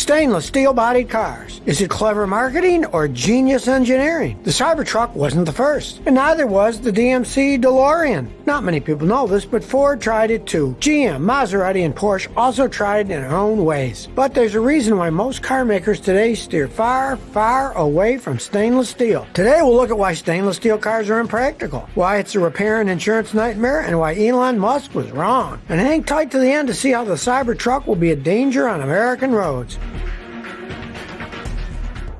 Stainless steel-bodied cars. Is it clever marketing or genius engineering? The Cybertruck wasn't the first, and neither was the DMC DeLorean. Not many people know this, but Ford tried it too. GM, Maserati, and Porsche also tried it in their own ways. But there's a reason why most car makers today steer far, far away from stainless steel. Today we'll look at why stainless steel cars are impractical, why it's a repair and insurance nightmare, and why Elon Musk was wrong. And hang tight to the end to see how the Cybertruck will be a danger on American roads.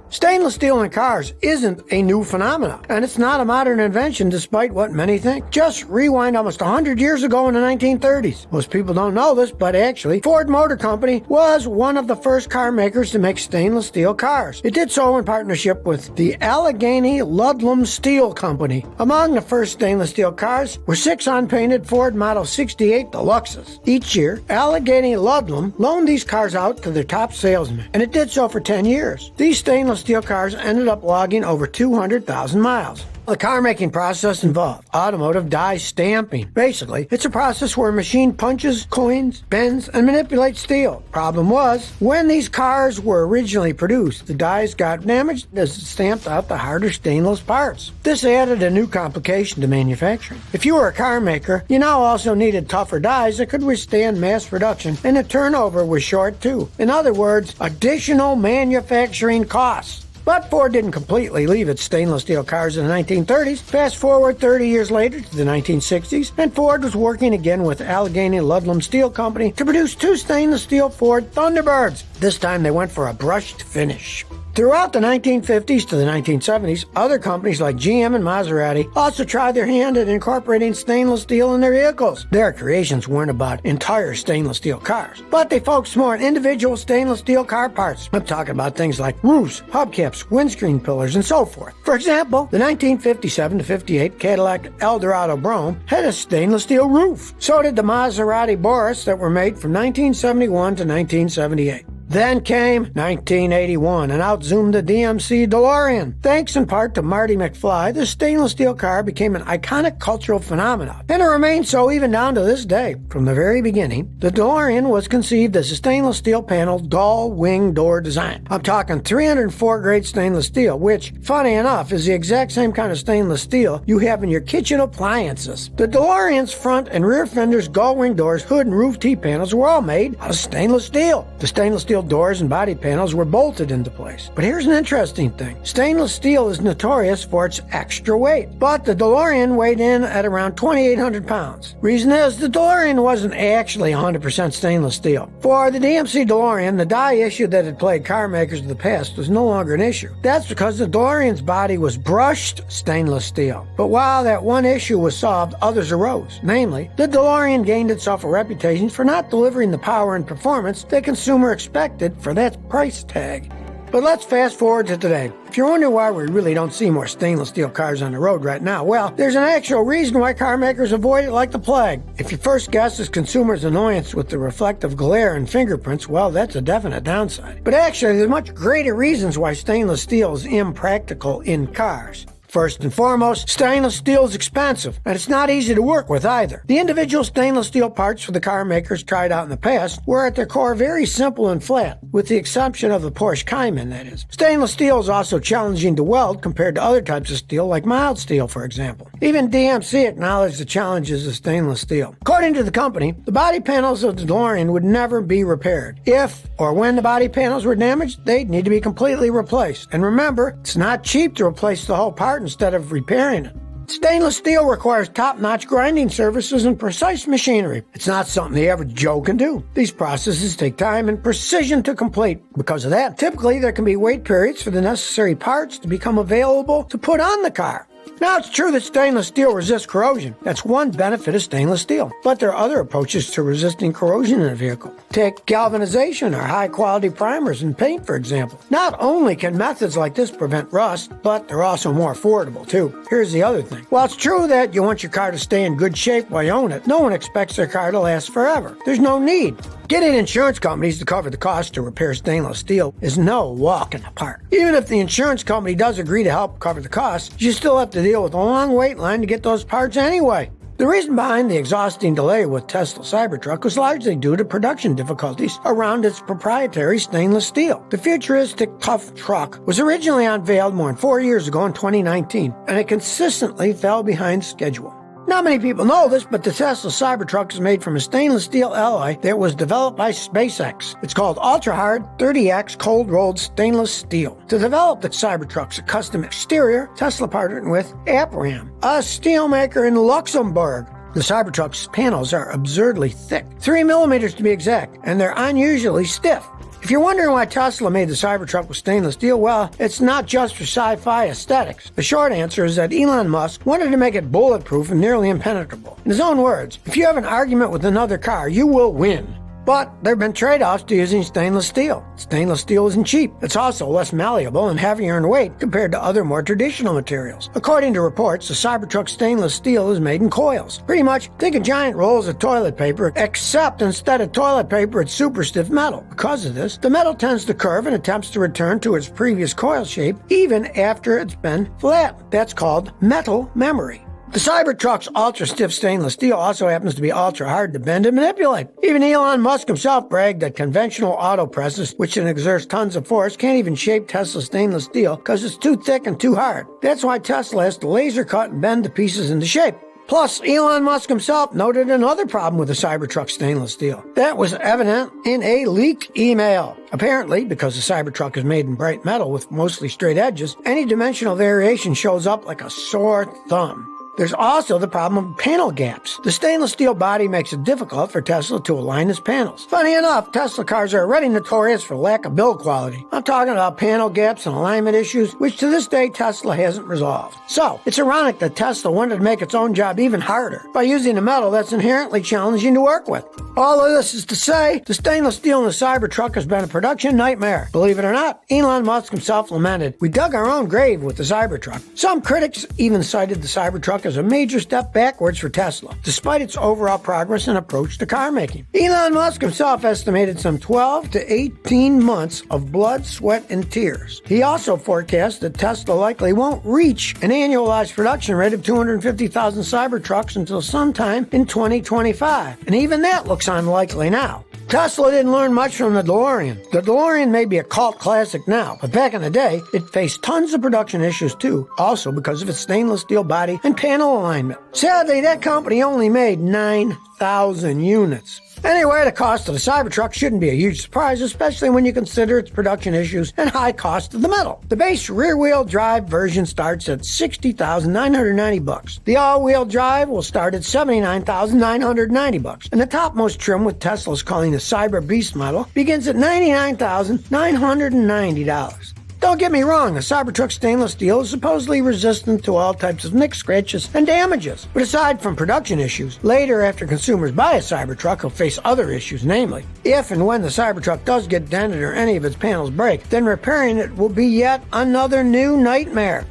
Stainless steel in cars isn't a new phenomenon, and it's not a modern invention despite what many think. Just rewind almost 100 years ago in the 1930s. Most people don't know this, but actually, Ford Motor Company was one of the first car makers to make stainless steel cars. It did so in partnership with the Allegheny Ludlam Steel Company. Among the first stainless steel cars were 6 unpainted Ford Model 68 Deluxes. Each year, Allegheny Ludlam loaned these cars out to their top salesmen, and it did so for 10 years. These stainless steel cars ended up logging over 200,000 miles. The car-making process involved automotive die stamping. Basically, it's a process where a machine punches, coins, bends, and manipulates steel. Problem was, when these cars were originally produced, the dies got damaged as it stamped out the harder stainless parts. This added a new complication to manufacturing. If you were a car maker, you now also needed tougher dies that could withstand mass production, and the turnover was short too. In other words, additional manufacturing costs. But Ford didn't completely leave its stainless steel cars in the 1930s. Fast forward 30 years later to the 1960s, and Ford was working again with Allegheny Ludlam Steel Company to produce 2 stainless steel Ford Thunderbirds. This time they went for a brushed finish. Throughout the 1950s to the 1970s, other companies like GM and Maserati also tried their hand at incorporating stainless steel in their vehicles. Their creations weren't about entire stainless steel cars, but they focused more on individual stainless steel car parts. I'm talking about things like roofs, hubcaps, windscreen pillars, and so forth. For example, the 1957 to 58 Cadillac Eldorado Brougham had a stainless steel roof. So did the Maserati Boris that were made from 1971 to 1978. Then came 1981 and outzoomed the DMC DeLorean. Thanks in part to Marty McFly, the stainless steel car became an iconic cultural phenomenon, and it remains so even down to this day. From the very beginning, the DeLorean was conceived as a stainless steel panel dual wing door design. I'm talking 304 grade stainless steel, which, funny enough, is the exact same kind of stainless steel you have in your kitchen appliances. The DeLorean's front and rear fenders, gull wing doors, hood, and roof T-panels were all made out of stainless steel. The stainless steel doors and body panels were bolted into place. But here's an interesting thing. Stainless steel is notorious for its extra weight, but the DeLorean weighed in at around 2,800 pounds. Reason is, the DeLorean wasn't actually 100% stainless steel. For the DMC DeLorean, the die issue that had plagued car makers of the past was no longer an issue. That's because the DeLorean's body was brushed stainless steel. But while that one issue was solved, others arose. Namely, the DeLorean gained itself a reputation for not delivering the power and performance that consumer expected for that price tag. But let's fast forward to today. If you're wondering why we really don't see more stainless steel cars on the road right now, well, there's an actual reason why car makers avoid it like the plague. If your first guess is consumers' annoyance with the reflective glare and fingerprints, well, that's a definite downside. But actually, there's much greater reasons why stainless steel is impractical in cars. First and foremost, stainless steel is expensive, and it's not easy to work with either. The individual stainless steel parts for the car makers tried out in the past were at their core very simple and flat, with the exception of the Porsche Cayman, that is. Stainless steel is also challenging to weld compared to other types of steel, like mild steel, for example. Even DMC acknowledged the challenges of stainless steel. According to the company, the body panels of the DeLorean would never be repaired. If or when the body panels were damaged, they'd need to be completely replaced. And remember, it's not cheap to replace the whole part instead of repairing it. Stainless steel requires top-notch grinding services and precise machinery. It's not something the average Joe can do. These processes take time and precision to complete. Because of that, typically there can be wait periods for the necessary parts to become available to put on the car. Now, it's true that stainless steel resists corrosion. That's one benefit of stainless steel. But there are other approaches to resisting corrosion in a vehicle. Take galvanization or high-quality primers and paint, for example. Not only can methods like this prevent rust, but they're also more affordable, too. Here's the other thing. While it's true that you want your car to stay in good shape while you own it, no one expects their car to last forever. There's no need. Getting insurance companies to cover the cost to repair stainless steel is no walk in the park. Even if the insurance company does agree to help cover the cost, you still have to deal with a long wait line to get those parts anyway. The reason behind the exhausting delay with Tesla Cybertruck was largely due to production difficulties around its proprietary stainless steel. The futuristic tough truck was originally unveiled more than 4 years ago in 2019, and it consistently fell behind schedule. Not many people know this, but the Tesla Cybertruck is made from a stainless steel alloy that was developed by SpaceX. It's called ultra-hard 30X cold-rolled stainless steel. To develop the Cybertruck's custom exterior, Tesla partnered with Aperam, a steelmaker in Luxembourg. The Cybertruck's panels are absurdly thick, 3 millimeters to be exact, and they're unusually stiff. If you're wondering why Tesla made the Cybertruck with stainless steel, well, it's not just for sci-fi aesthetics. The short answer is that Elon Musk wanted to make it bulletproof and nearly impenetrable. In his own words, if you have an argument with another car, you will win. But there have been trade-offs to using stainless steel. Stainless steel isn't cheap. It's also less malleable and heavier in weight compared to other more traditional materials. According to reports, the Cybertruck stainless steel is made in coils. Pretty much, think of giant rolls of toilet paper, except instead of toilet paper, it's super stiff metal. Because of this, the metal tends to curve and attempts to return to its previous coil shape even after it's been flattened. That's called metal memory. The Cybertruck's ultra-stiff stainless steel also happens to be ultra-hard to bend and manipulate. Even Elon Musk himself bragged that conventional auto presses, which exert tons of force, can't even shape Tesla's stainless steel because it's too thick and too hard. That's why Tesla has to laser cut and bend the pieces into shape. Plus, Elon Musk himself noted another problem with the Cybertruck stainless steel. That was evident in a leaked email. Apparently, because the Cybertruck is made in bright metal with mostly straight edges, any dimensional variation shows up like a sore thumb. There's also the problem of panel gaps. The stainless steel body makes it difficult for Tesla to align its panels. Funny enough, Tesla cars are already notorious for lack of build quality. I'm talking about panel gaps and alignment issues, which to this day Tesla hasn't resolved. So, it's ironic that Tesla wanted to make its own job even harder by using a metal that's inherently challenging to work with. All of this is to say, the stainless steel in the Cybertruck has been a production nightmare. Believe it or not, Elon Musk himself lamented, "We dug our own grave with the Cybertruck." Some critics even cited the Cybertruck as a major step backwards for Tesla, despite its overall progress and approach to car making. Elon Musk himself estimated some 12 to 18 months of blood, sweat, and tears. He also forecast that Tesla likely won't reach an annualized production rate of 250,000 Cybertrucks until sometime in 2025, and even that looks unlikely now. Tesla didn't learn much from the DeLorean. The DeLorean may be a cult classic now, but back in the day, it faced tons of production issues too, also because of its stainless steel body and panel alignment. Sadly, that company only made 9,000 units. Anyway, the cost of the Cybertruck shouldn't be a huge surprise, especially when you consider its production issues and high cost of the metal. The base rear-wheel drive version starts at $60,990. The all-wheel drive will start at $79,990, and the topmost trim, with Tesla's calling the Cyber Beast model, begins at $99,990. Don't get me wrong, the Cybertruck stainless steel is supposedly resistant to all types of nicks, scratches, and damages. But aside from production issues, later after consumers buy a Cybertruck, they'll face other issues, namely, if and when the Cybertruck does get dented or any of its panels break, then repairing it will be yet another new nightmare.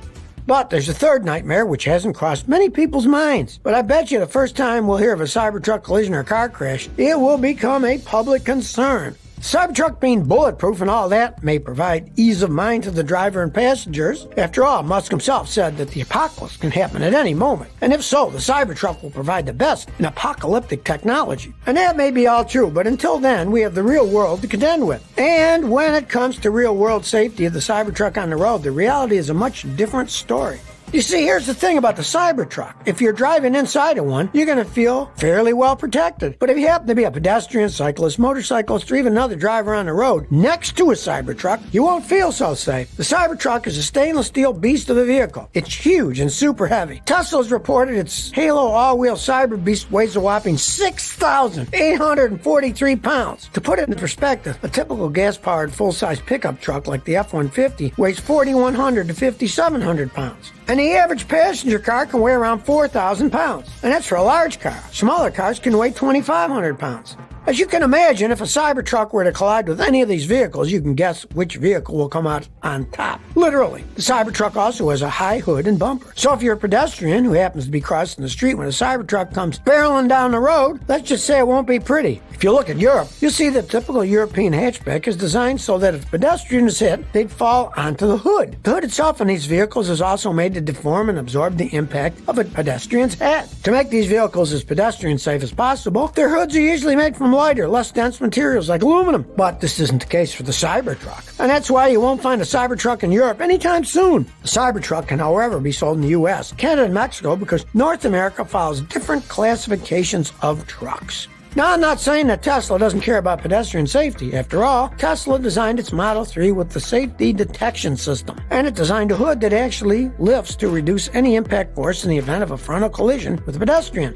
But there's a third nightmare which hasn't crossed many people's minds. But I bet you the first time we'll hear of a Cybertruck collision or car crash, it will become a public concern. Cybertruck being bulletproof and all that may provide ease of mind to the driver and passengers. After all, Musk himself said that the apocalypse can happen at any moment. And if so, the Cybertruck will provide the best in apocalyptic technology. And that may be all true, but until then, we have the real world to contend with. And when it comes to real world safety of the Cybertruck on the road, the reality is a much different story. You see, here's the thing about the Cybertruck. If you're driving inside of one, you're going to feel fairly well protected. But if you happen to be a pedestrian, cyclist, motorcyclist, or even another driver on the road next to a Cybertruck, you won't feel so safe. The Cybertruck is a stainless steel beast of a vehicle. It's huge and super heavy. Tesla's reported its Halo all-wheel Cyber Beast weighs a whopping 6,843 pounds. To put it in perspective, a typical gas-powered full-size pickup truck like the F-150 weighs 4,100 to 5,700 pounds. And the average passenger car can weigh around 4,000 pounds. And that's for a large car. Smaller cars can weigh 2,500 pounds. As you can imagine, if a Cybertruck were to collide with any of these vehicles, you can guess which vehicle will come out on top. Literally. The Cybertruck also has a high hood and bumper. So if you're a pedestrian who happens to be crossing the street when a Cybertruck comes barreling down the road, let's just say it won't be pretty. If you look at Europe, you'll see the typical European hatchback is designed so that if a pedestrian is hit, they'd fall onto the hood. The hood itself in these vehicles is also made to deform and absorb the impact of a pedestrian's head. To make these vehicles as pedestrian safe as possible, their hoods are usually made from lighter, less dense materials like aluminum. But this isn't the case for the Cybertruck. And that's why you won't find a Cybertruck in Europe anytime soon. The Cybertruck can, however, be sold in the US, Canada, and Mexico because North America follows different classifications of trucks. Now, I'm not saying that Tesla doesn't care about pedestrian safety. After all, Tesla designed its Model 3 with the safety detection system, and it designed a hood that actually lifts to reduce any impact force in the event of a frontal collision with a pedestrian.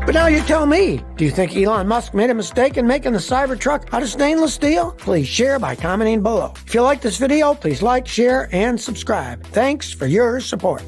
But now you tell me, do you think Elon Musk made a mistake in making the Cybertruck out of stainless steel? Please share by commenting below. If you like this video, please like, share, and subscribe. Thanks for your support.